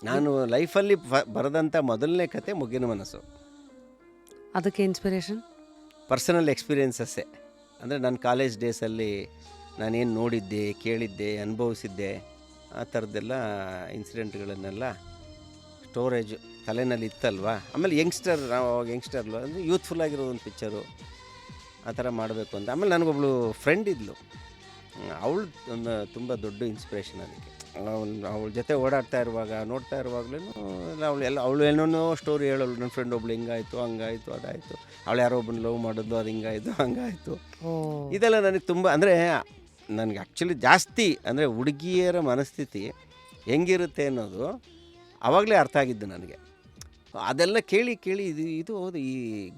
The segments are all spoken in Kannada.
ನಾನು ಲೈಫಲ್ಲಿ ಬರೆದಂಥ ಮೊದಲನೇ ಕತೆ ಮುಗಿನ ಮನಸ್ಸು. ಅದಕ್ಕೆ ಇನ್ಸ್ಪಿರೇಷನ್? ಪರ್ಸನಲ್ ಎಕ್ಸ್ಪೀರಿಯನ್ಸಸ್ಸೇ. ಅಂದರೆ ನನ್ನ ಕಾಲೇಜ್ ಡೇಸಲ್ಲಿ ನಾನೇನು ನೋಡಿದ್ದೆ, ಕೇಳಿದ್ದೆ, ಅನುಭವಿಸಿದ್ದೆ, ಆ ಥರದ್ದೆಲ್ಲ ಇನ್ಸಿಡೆಂಟ್ಗಳನ್ನೆಲ್ಲ ಸ್ಟೋರೇಜ್ ತಲೆನಲ್ಲಿ ಇತ್ತಲ್ವ. ಆಮೇಲೆ ಯಂಗ್ಸ್ಟರ್, ನಾವು ಅವಾಗ ಯಂಗ್ಸ್ಟರ್ಲು ಅಂದರೆ ಯೂತ್ಫುಲ್ ಆಗಿರೋ ಒಂದು ಪಿಕ್ಚರು ಆ ಥರ ಮಾಡಬೇಕು ಅಂತ. ಆಮೇಲೆ ನನಗೊಬ್ಳು ಫ್ರೆಂಡ್ ಇದ್ಲು, ಅವಳು ಒಂದು ತುಂಬ ದೊಡ್ಡ ಇನ್ಸ್ಪಿರೇಷನ್ ಅದಕ್ಕೆ. ಅವಳ ಜೊತೆ ಓಡಾಡ್ತಾ ಇರುವಾಗ ನೋಡ್ತಾ ಇರುವಾಗಲೂ ಅವಳು ಏನೋ ಸ್ಟೋರಿ ಹೇಳೋಳು. ನನ್ನ ಫ್ರೆಂಡ್ ಒಬ್ಳು ಹಿಂಗಾಯಿತು, ಹಂಗಾಯಿತು, ಅದಾಯಿತು, ಅವಳು ಯಾರೋ ಒಬ್ಬನ ಲವ್ ಮಾಡಿದ್ಲು, ಅದು ಹಿಂಗಾಯಿತು, ಹಂಗಾಯಿತು. ಇದೆಲ್ಲ ನನಗೆ ತುಂಬ, ಅಂದರೆ ನನಗೆ ಆ್ಯಕ್ಚುಲಿ ಜಾಸ್ತಿ ಅಂದರೆ ಹುಡುಗಿಯರ ಮನಸ್ಥಿತಿ ಹೆಂಗಿರುತ್ತೆ ಅನ್ನೋದು ಆವಾಗಲೇ ಅರ್ಥ ಆಗಿದ್ದು ನನಗೆ. ಅದೆಲ್ಲ ಕೇಳಿ ಕೇಳಿ ಇದು ಹೌದು, ಈ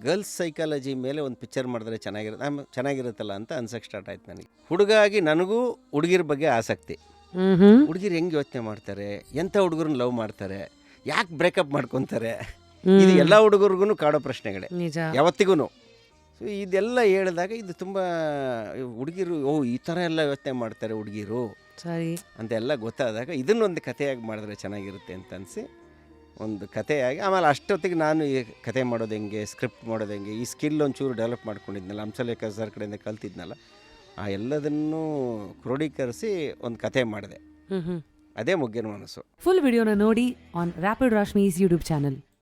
ಗರ್ಲ್ಸ್ ಸೈಕಾಲಜಿ ಮೇಲೆ ಒಂದು ಪಿಕ್ಚರ್ ಮಾಡಿದ್ರೆ ಚೆನ್ನಾಗಿರುತ್ತಲ್ಲ ಅಂತ ಅನ್ಸಕ್ಕೆ ಸ್ಟಾರ್ಟ್ ಆಯ್ತು ನನಗೆ. ಹುಡುಗ ಆಗಿ ನನಗೂ ಹುಡುಗಿರ ಬಗ್ಗೆ ಆಸಕ್ತಿ. ಹುಡುಗಿರು ಹೆಂಗೆ ಯೋಚನೆ ಮಾಡ್ತಾರೆ, ಎಂಥ ಹುಡುಗರನ್ನ ಲವ್ ಮಾಡ್ತಾರೆ, ಯಾಕೆ ಬ್ರೇಕಪ್ ಮಾಡ್ಕೊತಾರೆ, ಇದು ಎಲ್ಲ ಹುಡುಗರಿಗೂ ಕಾಡೋ ಪ್ರಶ್ನೆಗಳೇ ನಿಜ. ಯಾವತ್ತಿಗೂ. ಸೊ ಇದೆಲ್ಲ ಹೇಳಿದಾಗ ಇದು ತುಂಬ ಹುಡುಗಿರು ಈ ಥರ ಎಲ್ಲ ಯೋಚನೆ ಮಾಡ್ತಾರೆ ಹುಡುಗಿರು ಸರಿ ಅಂತೆಲ್ಲ ಗೊತ್ತಾದಾಗ ಇದನ್ನೊಂದು ಕಥೆಯಾಗಿ ಮಾಡಿದ್ರೆ ಚೆನ್ನಾಗಿರುತ್ತೆ ಅಂತ ಅನಿಸಿ ಒಂದು ಕಥೆಯಾಗಿ, ಆಮೇಲೆ ಅಷ್ಟೊತ್ತಿಗೆ ನಾನು ಈ ಕತೆ ಮಾಡೋದು ಹೆಂಗೆ, ಸ್ಕ್ರಿಪ್ಟ್ ಮಾಡೋದು ಹೆಂಗೆ, ಈ ಸ್ಕಿಲ್ ಒಂಚೂರು ಡೆವಲಪ್ ಮಾಡ್ಕೊಂಡಿದ್ನಲ್ಲ, ಹಂಸಲೇಖ ಸರ್ ಕಡೆಯಿಂದ ಕಲ್ತಿದ್ನಲ್ಲ, ಆ ಎಲ್ಲದನ್ನು ಕ್ರೋಢೀಕರಿಸಿ ಒಂದು ಕತೆ ಮಾಡಿದೆ. ಅದೇ ಮುಗ್ಗಿನ ಮನಸ್ಸು. ಫುಲ್ ವಿಡಿಯೋನ ನೋಡಿ ಆನ್ ರ್ಯಾಪಿಡ್ ರಾಶ್ಮೀಸ್ ಯೂಟ್ಯೂಬ್ ಚಾನಲ್.